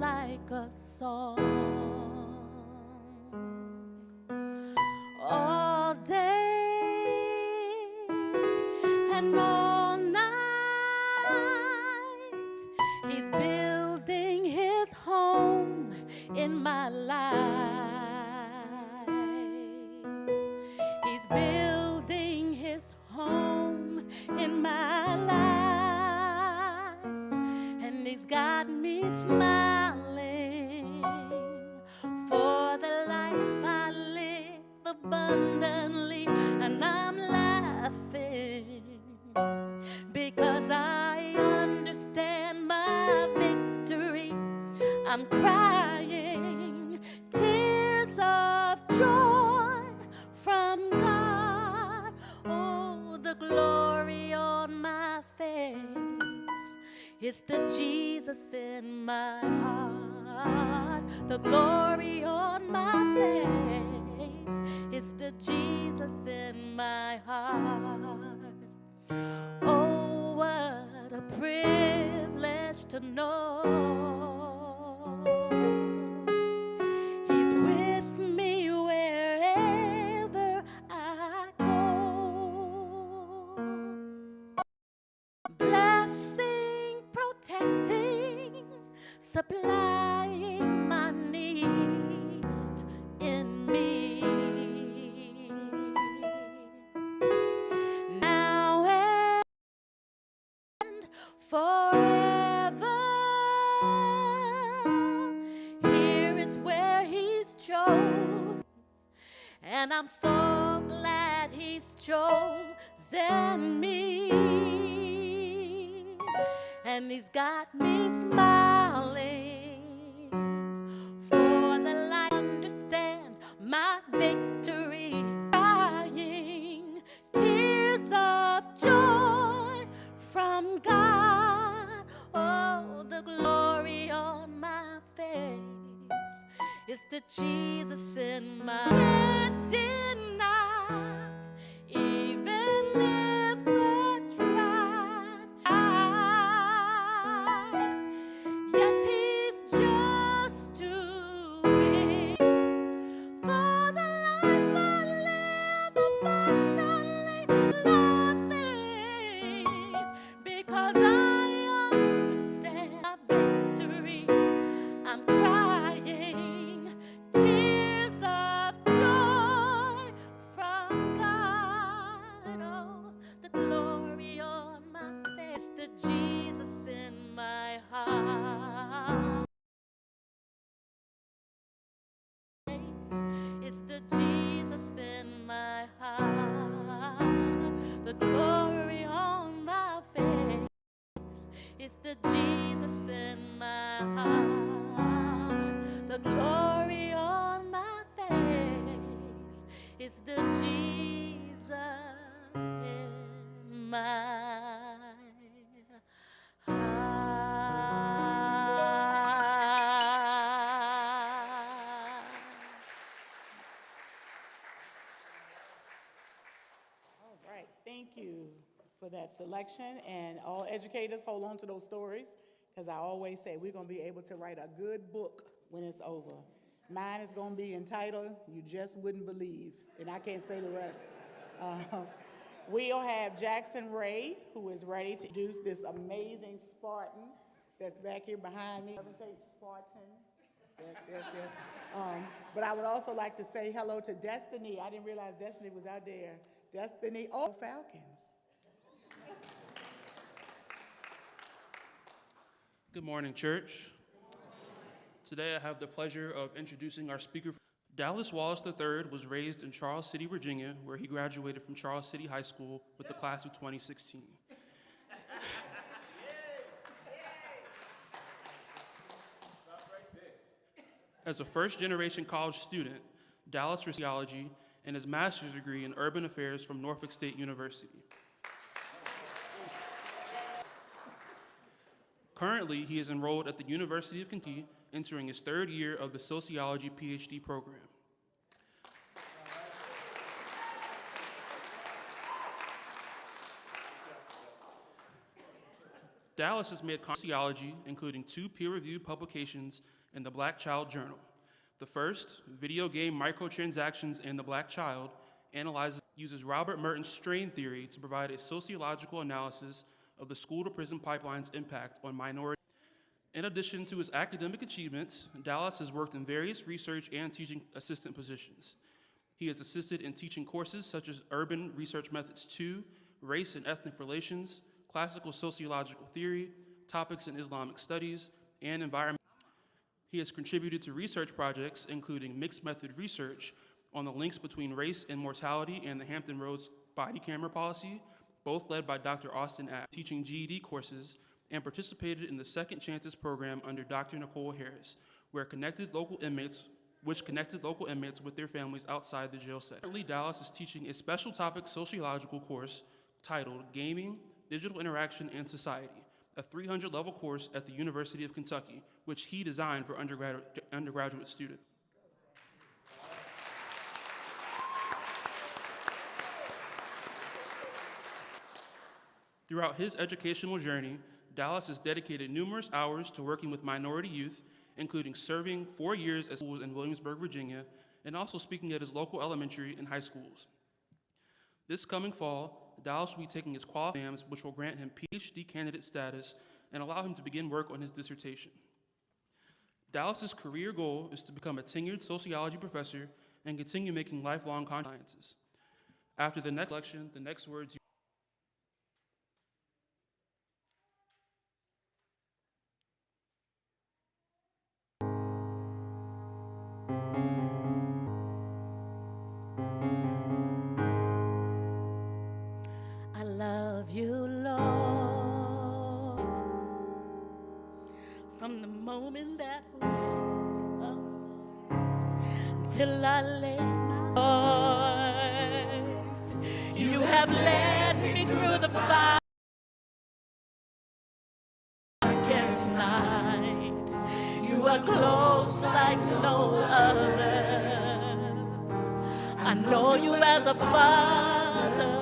like a song all day and all night. He's building his home in my life. He's building his home in my life, and he's got me smiling for the life I live abundantly, and I'm laughing because I understand my victory. I'm crying tears of joy from God. Oh, the glory on my face is the Jesus in my heart. The glory on my face is the Jesus in my heart. Oh, what a privilege to know He's with me wherever I go. Blessing, protecting, supplying my needs in me. Now and forever, here is where He's chosen, and I'm so glad He's chosen me, and He's got me smiling for the light. Understand my victory, crying tears of joy from God. Oh, the glory on my face is the Jesus in my heart. Deny, even if I tried. Yes, He's just too big for the life I live abundantly, laughing because I understand my victory. I'm crying tears of joy from God. Oh, the glory on my face, the Jesus in my heart. It's the Jesus in my heart. The glory on my face. It's the Jesus in my heart. The glory on my face. It's the Jesus in my heart. All right, thank you for that selection, and all educators, hold on to those stories, because I always say we're going to be able to write a good book when it's over. Mine is going to be entitled, You Just Wouldn't Believe, and I can't say the rest. We'll have Jackson Ray, who is ready to introduce this amazing Spartan that's back here behind me. Spartan. Yes. But I would also like to say hello to Destiny. I didn't realize Destiny was out there. Destiny, oh, Falcons. Good morning, church. Today I have the pleasure of introducing our speaker. Dallas Wallace III was raised in Charles City, Virginia, where he graduated from Charles City High School with the class of 2016. As a first-generation college student, Dallas received theology and his master's degree in urban affairs from Norfolk State University. Currently, he is enrolled at the University of Kentucky, entering his third year of the sociology PhD program. Dallas has made sociology, including 2 peer-reviewed publications in the Black Child Journal. The first, Video Game Microtransactions and the Black Child, uses Robert Merton's strain theory to provide a sociological analysis of the school-to-prison pipeline's impact on minorities. In addition to his academic achievements, Dallas has worked in various research and teaching assistant positions. He has assisted in teaching courses such as Urban Research Methods 2, Race and Ethnic Relations, Classical Sociological Theory, Topics in Islamic Studies, and Environment. He has contributed to research projects including mixed method research on the links between race and mortality and the Hampton Roads body camera policy, both led by Dr. Austin App, teaching GED courses, and participated in the Second Chances program under Dr. Nicole Harris, which connected local inmates with their families outside the jail setting. Currently, Dallas is teaching a special topic sociological course titled Gaming, Digital Interaction, and Society, a 300-level course at the University of Kentucky, which he designed for undergraduate students. Throughout his educational journey, Dallas has dedicated numerous hours to working with minority youth, including serving 4 years at schools in Williamsburg, Virginia, and also speaking at his local elementary and high schools. This coming fall, Dallas will be taking his qualification exams, which will grant him PhD candidate status and allow him to begin work on his dissertation. Dallas's career goal is to become a tenured sociology professor and continue making lifelong sciences. After the next lecture, the next words I love you, Lord, from the moment that I wake up till I lay my voice. You have led me through the darkest night. You are close like no other. I know you as a father,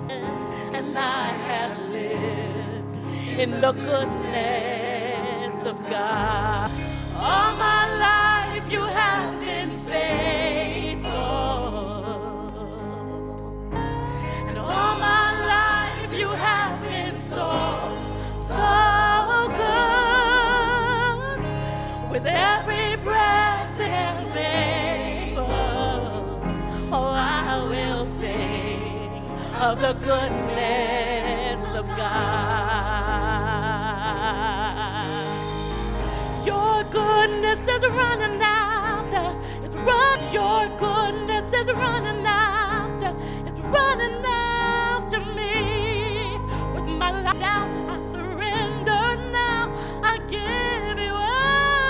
and I have lived in the goodness of God. All my life you have been faithful, and all my life you have been so, so good. With every breath and able, oh, I will sing of the goodness of God. Your goodness is running after, it's run. Your goodness is running after, it's running after me. With my life down, I surrender now. I give you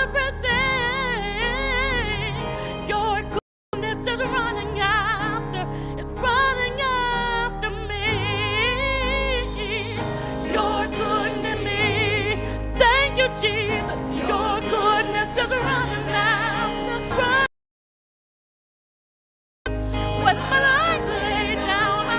everything. Your goodness is running after, it's running after me. Your goodness, me. Thank you, Jesus. Your goodness is running after, run. With my life laid down, I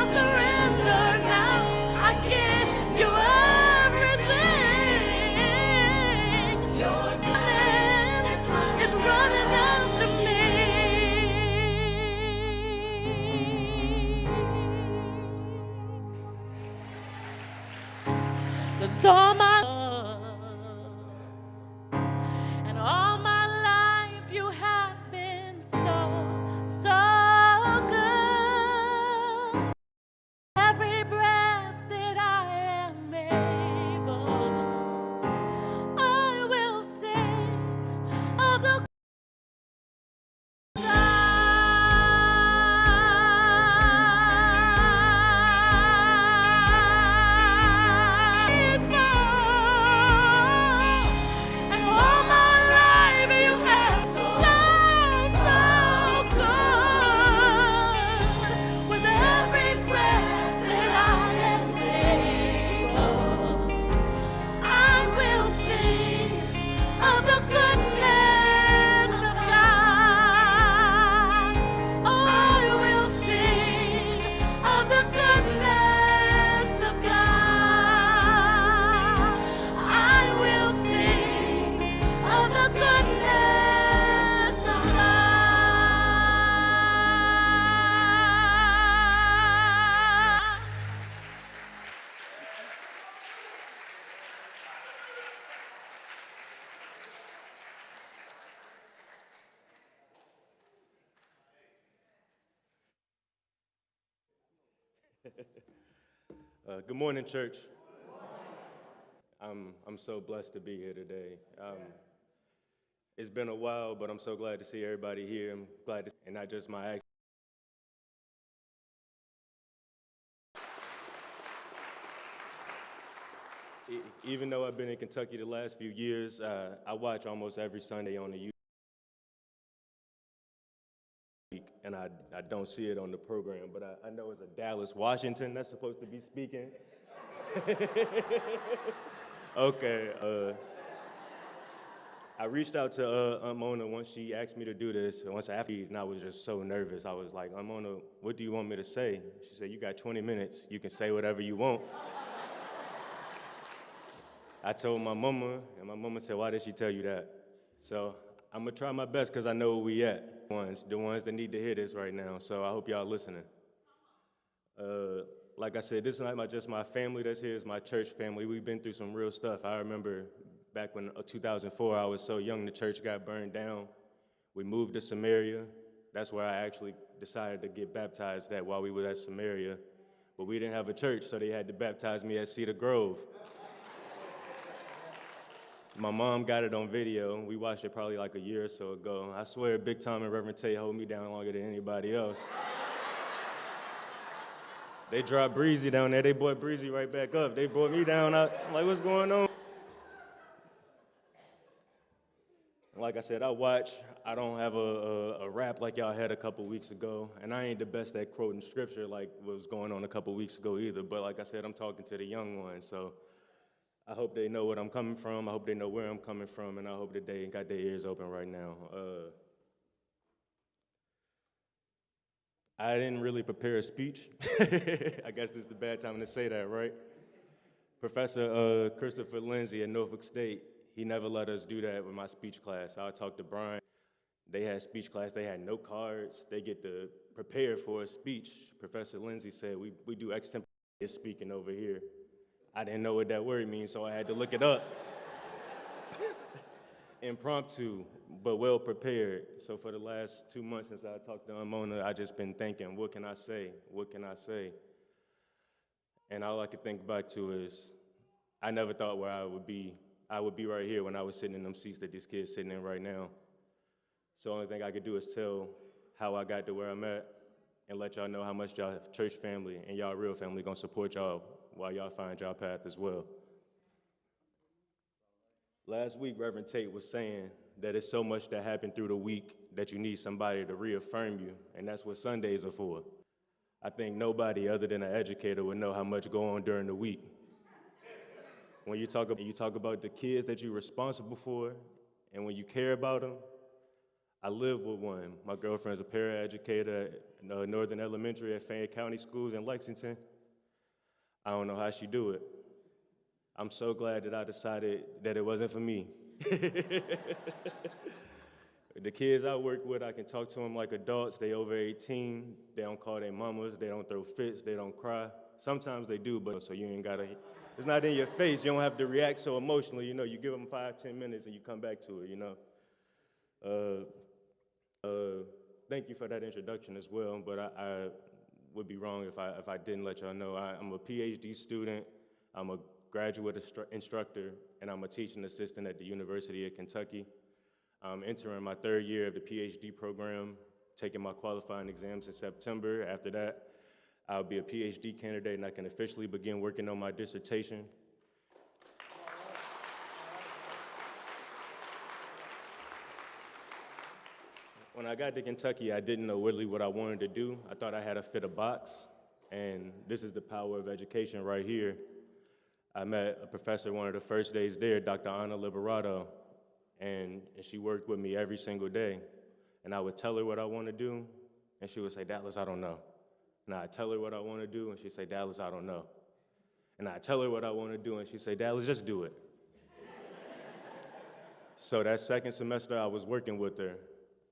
Good morning, church. I'm so blessed to be here today. It's been a while, but I'm so glad to see everybody here. I'm glad to, and not just my act. Even though I've been in Kentucky the last few years, I watch almost every Sunday on the YouTube, and I don't see it on the program, but I know it's a Dallas, Washington that's supposed to be speaking. Okay. I reached out to Aunt Mona once she asked me to do this, once after, and I was just so nervous. I was like, Aunt Mona, what do you want me to say? She said, you got 20 minutes. You can say whatever you want. I told my mama, and my mama said, why did she tell you that? So I'm gonna try my best because I know where we at. The ones that need to hear this right now, so I hope y'all listening. Like I said, this is not just my family that's here, it's my church family. We've been through some real stuff. I remember back when 2004, I was so young, the church got burned down. We moved to Samaria. That's where I actually decided to get baptized at while we were at Samaria. But we didn't have a church, so they had to baptize me at Cedar Grove. My mom got it on video. We watched it probably like a year or so ago. I swear, Big Tom and Reverend Tate hold me down longer than anybody else. They dropped Breezy down there. They brought Breezy right back up. They brought me down. I'm like, what's going on? Like I said, I watch. I don't have a rap like y'all had a couple weeks ago, and I ain't the best at quoting scripture like what was going on a couple weeks ago either, but like I said, I'm talking to the young ones, so I hope they know what I'm coming from, I hope they know where I'm coming from, and I hope that they got their ears open right now. I didn't really prepare a speech. I guess this is the bad time to say that, right? Professor Christopher Lindsay at Norfolk State, he never let us do that with my speech class. I talked to Brian. They had speech class. They had no cards. They get to prepare for a speech. Professor Lindsay said, we do extemporaneous speaking over here. I didn't know what that word means, so I had to look it up. Impromptu, but well prepared. So for the last 2 months since I talked to Mona, I just been thinking, what can I say? What can I say? And all I could think back to is, I never thought where I would be right here when I was sitting in them seats that these kids sitting in right now. So the only thing I could do is tell how I got to where I'm at and let y'all know how much y'all church family and y'all real family gonna support y'all while y'all find y'all path as well. Last week, Reverend Tate was saying that it's so much that happened through the week that you need somebody to reaffirm you, and that's what Sundays are for. I think nobody other than an educator would know how much go on during the week. When you talk about the kids that you're responsible for, and when you care about them, I live with one. My girlfriend's a paraeducator at Northern Elementary at Fayette County Schools in Lexington. I don't know how she do it. I'm so glad that I decided that it wasn't for me. The kids I work with, I can talk to them like adults. They over 18. They don't call their mamas. They don't throw fits. They don't cry. Sometimes they do, but so you ain't gotta, it's not in your face. You don't have to react so emotionally. You know, you give them 5-10 minutes and you come back to it, you know. Thank you for that introduction as well, but I would be wrong if I didn't let y'all know. I'm a PhD student. I'm a graduate instructor, and I'm a teaching assistant at the University of Kentucky. I'm entering my 3rd year of the PhD program, taking my qualifying exams in September. After that, I'll be a PhD candidate, and I can officially begin working on my dissertation. When I got to Kentucky, I didn't know really what I wanted to do. I thought I had to fit a box, and this is the power of education right here. I met a professor one of the first days there, Dr. Anna Liberato, and she worked with me every single day. And I would tell her what I want to do, and she would say, Dallas, I don't know. And I'd tell her what I want to do, and she'd say, Dallas, I don't know. And I'd tell her what I want to do, and she'd say, Dallas, just do it. So that second semester I was working with her,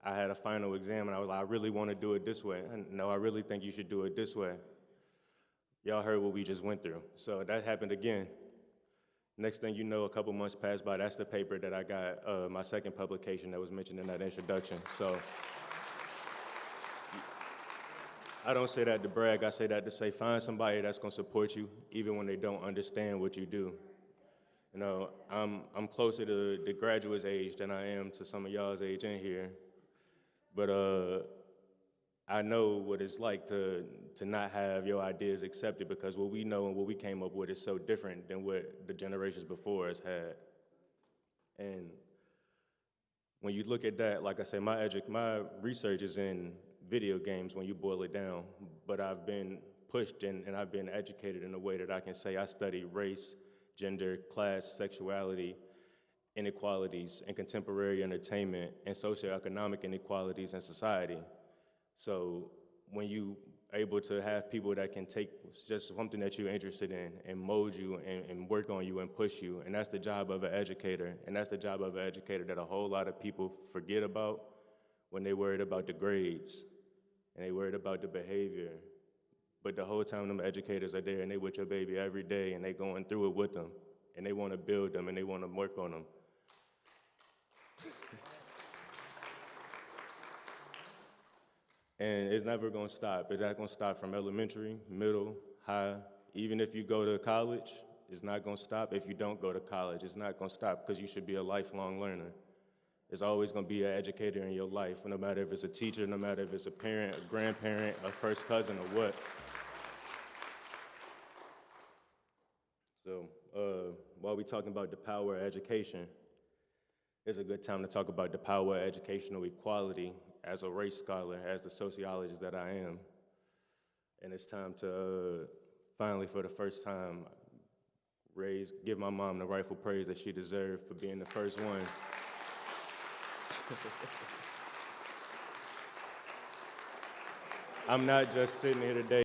I had a final exam, and I was like, I really want to do it this way. And no, I really think you should do it this way. Y'all heard what we just went through. So that happened again. Next thing you know, a couple months passed by. That's the paper that I got, my second publication that was mentioned in that introduction. So I don't say that to brag. I say that to say find somebody that's going to support you even when they don't understand what you do. You know, I'm closer to the graduate's age than I am to some of y'all's age in here. But I know what it's like to not have your ideas accepted, because what we know and what we came up with is so different than what the generations before us had. And when you look at that, like I say, my research is in video games when you boil it down, but I've been pushed and I've been educated in a way that I can say I study race, gender, class, sexuality, inequalities, and contemporary entertainment, and socioeconomic inequalities in society. So when you able to have people that can take just something that you're interested in and mold you and work on you and push you, and that's the job of an educator, and that's the job of an educator that a whole lot of people forget about when they worried about the grades and they worried about the behavior. But the whole time them educators are there and they with your baby every day and they going through it with them and they want to build them and they want to work on them. And it's never gonna stop. It's not gonna stop from elementary, middle, high. Even if you go to college, it's not gonna stop. If you don't go to college, it's not gonna stop, because you should be a lifelong learner. There's always gonna be an educator in your life, no matter if it's a teacher, no matter if it's a parent, a grandparent, a first cousin, or what. So while we're talking about the power of education, it's a good time to talk about the power of educational equality as a race scholar, as the sociologist that I am. And it's time to finally, for the first time, give my mom the rightful praise that she deserved for being the first one. I'm not just sitting here today